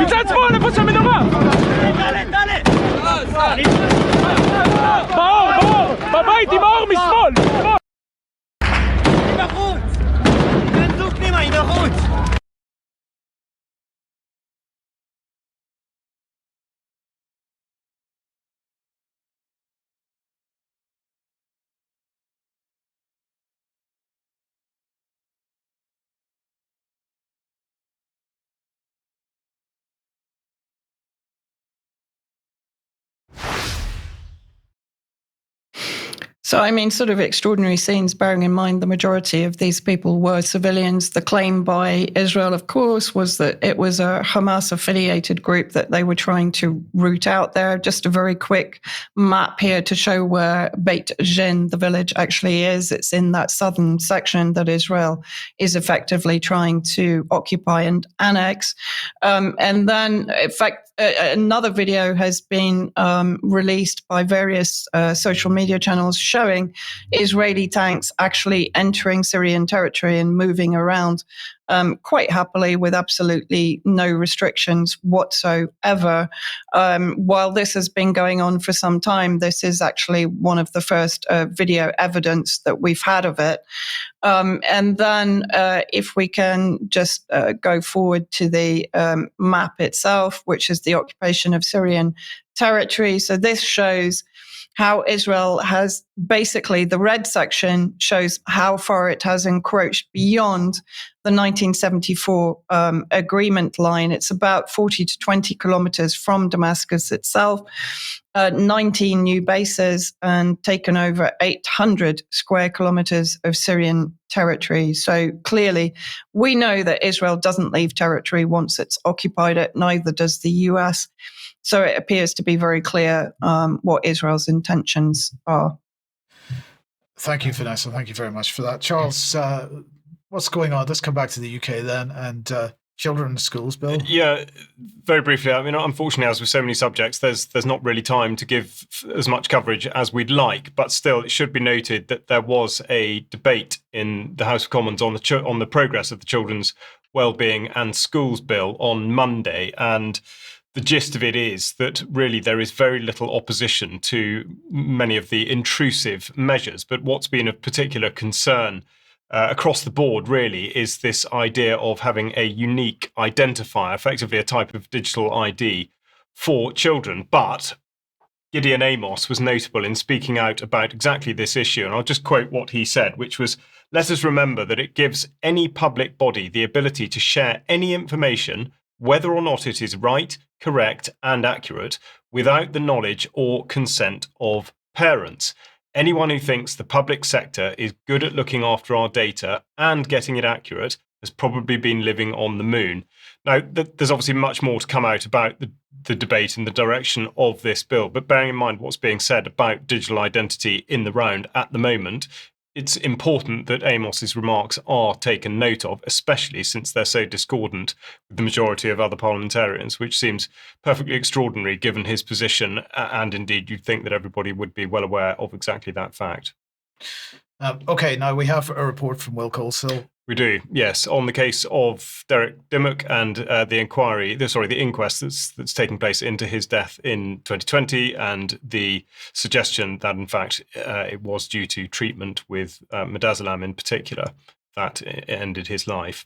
מצד שמאל, איפה שהמנורה! באור! בבית עם האור משמאל! היא בחוץ! תכנסו פנימה, היא בחוץ! So, I mean, sort of extraordinary scenes, bearing in mind the majority of these people were civilians. The claim by Israel, of course, was that it was a Hamas-affiliated group that they were trying to root out there. Just a very quick map here to show where Beit Jin, the village, actually is. It's in that southern section that Israel is effectively trying to occupy and annex. And then, in fact, another video has been released by various social media channels showing Israeli tanks actually entering Syrian territory and moving around quite happily with absolutely no restrictions whatsoever. While this has been going on for some time, this is actually one of the first video evidence that we've had of it. And then if we can just go forward to the map itself, which is the occupation of Syrian territory. So this shows how Israel has basically, the red section shows how far it has encroached beyond the 1974 agreement line. It's about 40 to 20 kilometers from Damascus itself, 19 new bases, and taken over 800 square kilometers of Syrian territory. So clearly, we know that Israel doesn't leave territory once it's occupied it, neither does the US. So it appears to be very clear what Israel's intentions are. Thank you, Vanessa. Thank you very much for that. Charles, what's going on? Let's come back to the UK then, and children in schools bill. Yeah, very briefly. I mean, unfortunately, as with so many subjects, there's not really time to give as much coverage as we'd like. But still, it should be noted that there was a debate in the House of Commons on the progress of the Children's Wellbeing and Schools Bill on Monday, and the gist of it is that really there is very little opposition to many of the intrusive measures. But what's been of particular concern across the board really is this idea of having a unique identifier, effectively a type of digital ID for children. But Gideon Amos was notable in speaking out about exactly this issue. And I'll just quote what he said, which was, "Let us remember that it gives any public body the ability to share any information, whether or not it is right, correct, and accurate, without the knowledge or consent of parents. Anyone who thinks the public sector is good at looking after our data and getting it accurate has probably been living on the moon." Now, there's obviously much more to come out about the debate and the direction of this bill, but bearing in mind what's being said about digital identity in the round at the moment, it's important that Amos's remarks are taken note of, especially since they're so discordant with the majority of other parliamentarians, which seems perfectly extraordinary given his position. And indeed, you'd think that everybody would be well aware of exactly that fact. Okay, now we have a report from Will Colesill. We do, yes, on the case of Derrick Dimmock and the inquest that's taking place into his death in 2020, and the suggestion that, in fact, it was due to treatment with midazolam in particular that ended his life.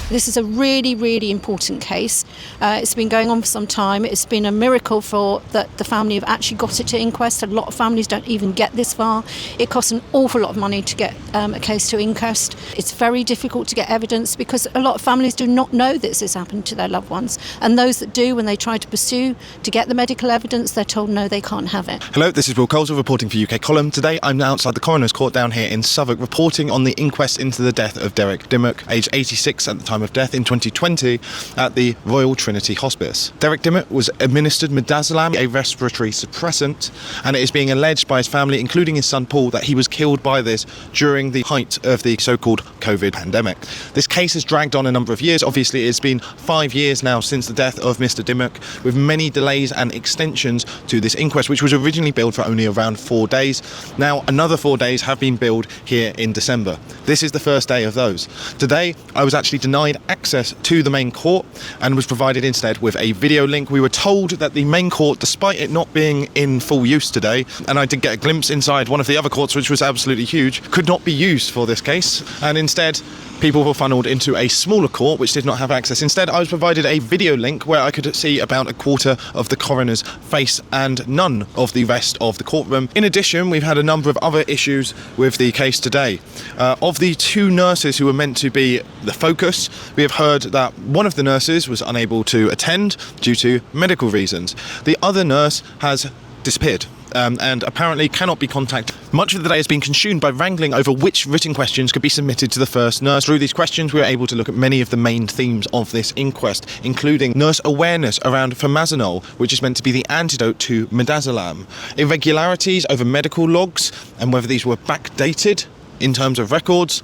This is a really, really important case. It's been going on for some time. It's been a miracle for that the family have actually got it to inquest. A lot of families don't even get this far. It costs an awful lot of money to get a case to inquest. It's very difficult to get evidence because a lot of families do not know this has happened to their loved ones. And those that do, when they try to pursue to get the medical evidence, they're told no, they can't have it. Hello, this is Will Colesill reporting for UK Column. Today I'm outside the Coroner's Court down here in Southwark, reporting on the inquest into the death of Derrick Dimmock, aged 86 at the time of death in 2020 at the Royal Trinity Hospice. Derrick Dimmock was administered midazolam, a respiratory suppressant, and it is being alleged by his family, including his son Paul, that he was killed by this during the height of the so-called COVID pandemic. This case has dragged on a number of years. Obviously, it's been 5 years now since the death of Mr. Dimmock, with many delays and extensions to this inquest, which was originally billed for only around 4 days. Now, another 4 days have been billed here in December. This is the first day of those. Today, I was actually denied access to the main court and was provided instead with a video link. We were told that the main court, despite it not being in full use today, and I did get a glimpse inside one of the other courts, which was absolutely huge, could not be used for this case, and instead people were funneled into a smaller court which did not have access. Instead, I was provided a video link where I could see about a quarter of the coroner's face and none of the rest of the courtroom. In addition, we've had a number of other issues with the case today. Of the 2 nurses who were meant to be the focus, we have heard that one of the nurses was unable to attend due to medical reasons. The other nurse has disappeared. and apparently cannot be contacted. Much of the day has been consumed by wrangling over which written questions could be submitted to the first nurse. Through these questions, we were able to look at many of the main themes of this inquest, including nurse awareness around famazanol, which is meant to be the antidote to midazolam, irregularities over medical logs and whether these were backdated in terms of records,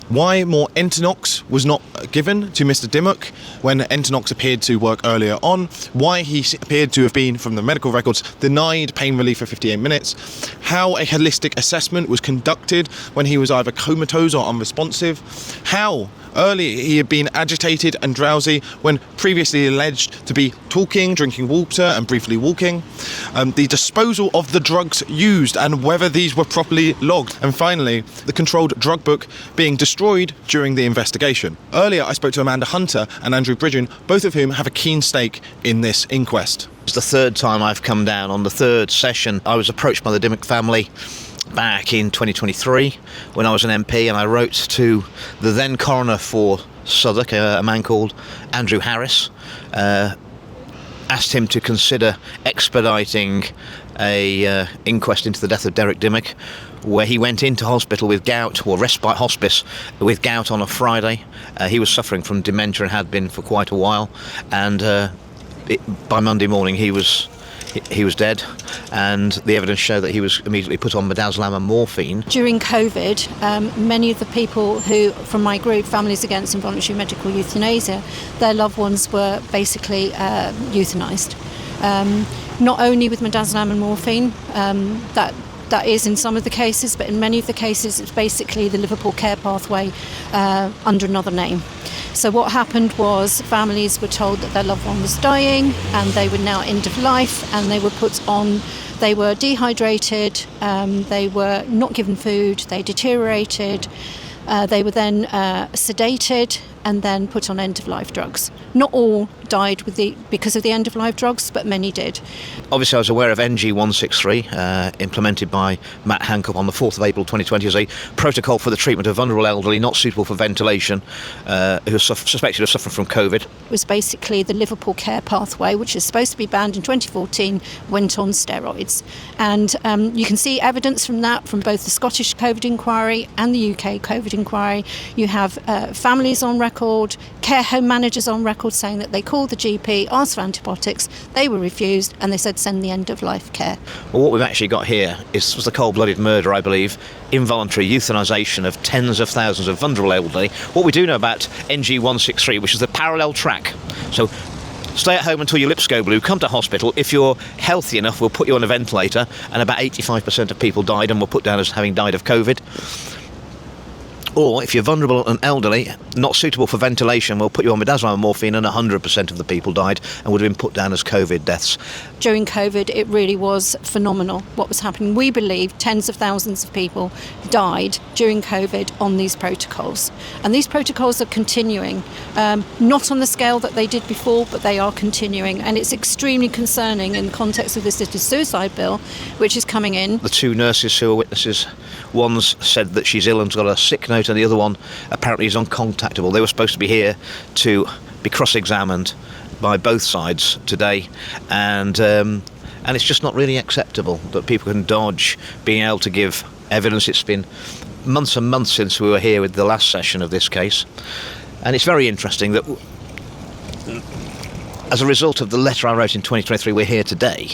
why more Entonox was not given to Mr. Dimmock when Entonox appeared to work earlier on, why he appeared to have been, from the medical records, denied pain relief for 58 minutes, how a holistic assessment was conducted when he was either comatose or unresponsive, how early he had been agitated and drowsy when previously alleged to be talking, drinking water and briefly walking, the disposal of the drugs used and whether these were properly logged, and finally the controlled drug book being destroyed during the investigation. Earlier I spoke to Amanda Hunter and Andrew Bridgen, both of whom have a keen stake in this inquest. It's the third time I've come down. On the third session I was approached by the Dimmock family back in 2023 when I was an MP, and I wrote to the then coroner for Southwark, a man called Andrew Harris, asked him to consider expediting a inquest into the death of Derrick Dimmock, where he went into hospital with gout, or respite hospice with gout, on a Friday. He was suffering from dementia and had been for quite a while, and by Monday morning he was dead, and the evidence showed that he was immediately put on midazolam and morphine. During COVID, many of the people who, from my group, Families Against Involuntary Medical Euthanasia, their loved ones were basically euthanised. Not only with midazolam and morphine, that is in some of the cases, but in many of the cases it's basically the Liverpool care pathway under another name. So what happened was families were told that their loved one was dying and they were now end of life, and they were put on, they were dehydrated, they were not given food, they deteriorated, they were then sedated and then put on end-of-life drugs. Not all died because of the end-of-life drugs, but many did. Obviously I was aware of NG 163, implemented by Matt Hancock on the 4th of April 2020 as a protocol for the treatment of vulnerable elderly not suitable for ventilation who are suspected of suffering from COVID. It was basically the Liverpool care pathway, which is supposed to be banned in 2014, went on steroids. And you can see evidence from that from both the Scottish COVID inquiry and the UK COVID inquiry. You have families on record, care home managers on record saying that they called the GP, asked for antibiotics, they were refused, and they said send the end-of-life care. Well, what we've actually got here was the cold-blooded murder, I believe, involuntary euthanisation of tens of thousands of vulnerable elderly. What we do know about NG 163, which is the parallel track. So stay at home until your lips go blue, come to hospital. If you're healthy enough, we'll put you on a ventilator, and about 85% of people died and were put down as having died of COVID. Or if you're vulnerable and elderly, not suitable for ventilation, we'll put you on midazolam and morphine, and 100% of the people died and would have been put down as COVID deaths. During COVID, it really was phenomenal what was happening. We believe tens of thousands of people died during COVID on these protocols. And these protocols are continuing, not on the scale that they did before, but they are continuing. And it's extremely concerning in the context of this suicide bill, which is coming in. The two nurses who are witnesses, one's said that she's ill and's got a sick note, and the other one apparently is uncontactable. They were supposed to be here to be cross-examined by both sides today, and it's just not really acceptable that people can dodge being able to give evidence. It's been months and months since we were here with the last session of this case, and it's very interesting that as a result of the letter I wrote in 2023, we're here today.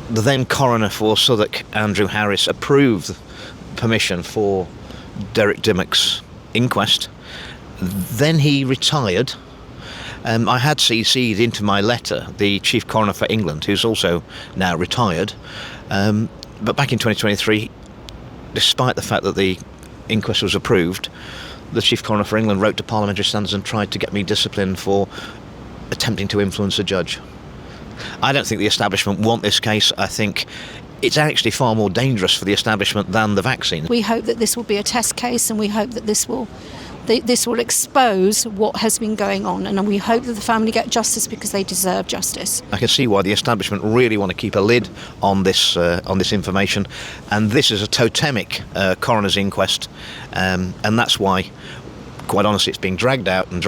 The then coroner for Southwark, Andrew Harris, approved permission for Derrick Dimmock's inquest. Then he retired. I had CC'd into my letter the Chief Coroner for England, who's also now retired. But back in 2023, despite the fact that the inquest was approved, the Chief Coroner for England wrote to Parliamentary Standards and tried to get me disciplined for attempting to influence a judge. I don't think the establishment want this case. I think it's actually far more dangerous for the establishment than the vaccine. We hope that this will be a test case, and we hope that this will expose what has been going on, and we hope that the family get justice because they deserve justice. I can see why the establishment really want to keep a lid on this information, and this is a totemic coroner's inquest, and that's why, quite honestly, it's being dragged out, and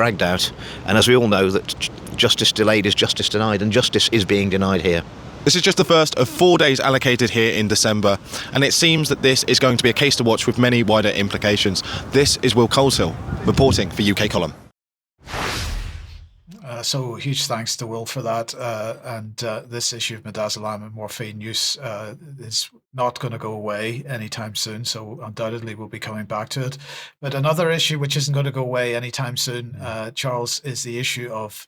as we all know, that justice delayed is justice denied, and justice is being denied here. This is just the first of 4 days allocated here in December, and it seems that this is going to be a case to watch with many wider implications. This is Will Coleshill reporting for UK Column. So huge thanks to Will for that. And this issue of midazolam and morphine use is not going to go away anytime soon. So undoubtedly we'll be coming back to it. But another issue which isn't going to go away anytime soon, Charles, is the issue of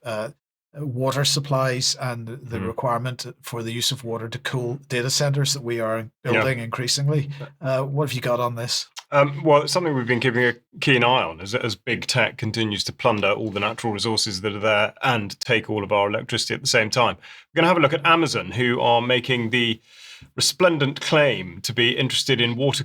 water supplies and the requirement for the use of water to cool data centers that we are building increasingly. What have you got on this? Well, it's something we've been keeping a keen eye on as big tech continues to plunder all the natural resources that are there and take all of our electricity at the same time. We're going to have a look at Amazon, who are making the resplendent claim to be interested in water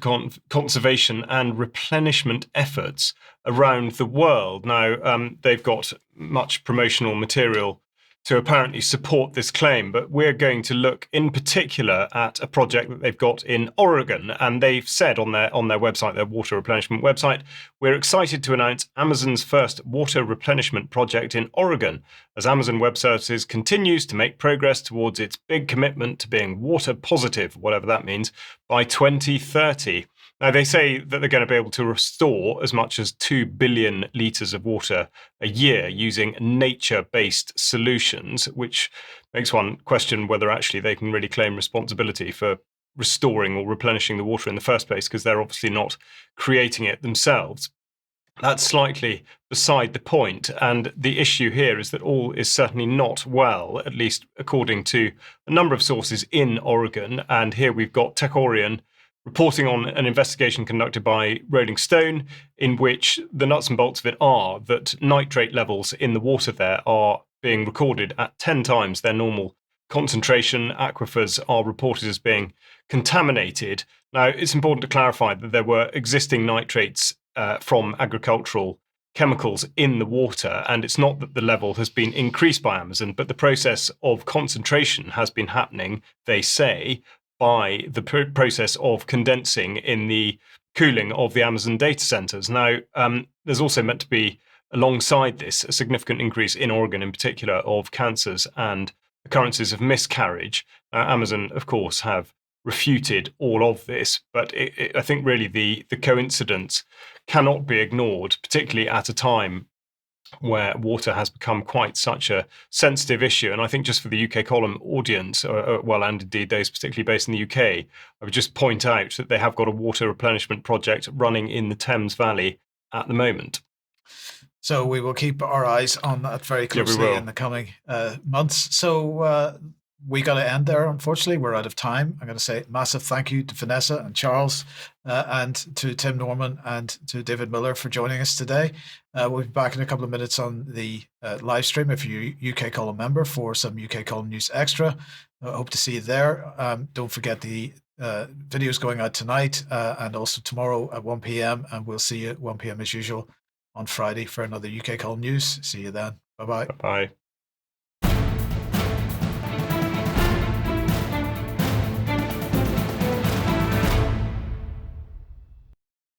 conservation and replenishment efforts around the world. Now, they've got much promotional material to apparently support this claim, but we're going to look in particular at a project that they've got in Oregon, and they've said on their website, their water replenishment website, we're excited to announce Amazon's first water replenishment project in Oregon, as Amazon Web Services continues to make progress towards its big commitment to being water positive, whatever that means, by 2030. Now, they say that they're going to be able to restore as much as 2 billion litres of water a year using nature-based solutions, which makes one question whether actually they can really claim responsibility for restoring or replenishing the water in the first place, because they're obviously not creating it themselves. That's slightly beside the point, and the issue here is that all is certainly not well, at least according to a number of sources in Oregon. And here we've got Techorian reporting on an investigation conducted by Rolling Stone, in which the nuts and bolts of it are that nitrate levels in the water there are being recorded at 10 times their normal concentration. Aquifers are reported as being contaminated. Now, it's important to clarify that there were existing nitrates from agricultural chemicals in the water, and it's not that the level has been increased by Amazon, but the process of concentration has been happening, they say, by the process of condensing in the cooling of the Amazon data centers. Now, there's also meant to be, alongside this, a significant increase in Oregon in particular of cancers and occurrences of miscarriage. Amazon, of course, have refuted all of this, but I think really the coincidence cannot be ignored, particularly at a time where water has become quite such a sensitive issue. And I think just for the UK Column audience, well, and indeed those particularly based in the UK, I would just point out that they have got a water replenishment project running in the Thames Valley at the moment. So we will keep our eyes on that very closely in the coming months. So we got to end there, unfortunately. We're out of time. I'm going to say massive thank you to Vanessa and Charles and to Tim Norman and to David Miller for joining us today. We'll be back in a couple of minutes on the live stream if you're a UK Column member for some UK Column News Extra. I hope to see you there. Don't forget the videos going out tonight and also tomorrow at 1 p.m. And we'll see you at 1 p.m. as usual on Friday for another UK Column News. See you then. Bye-bye. Bye-bye.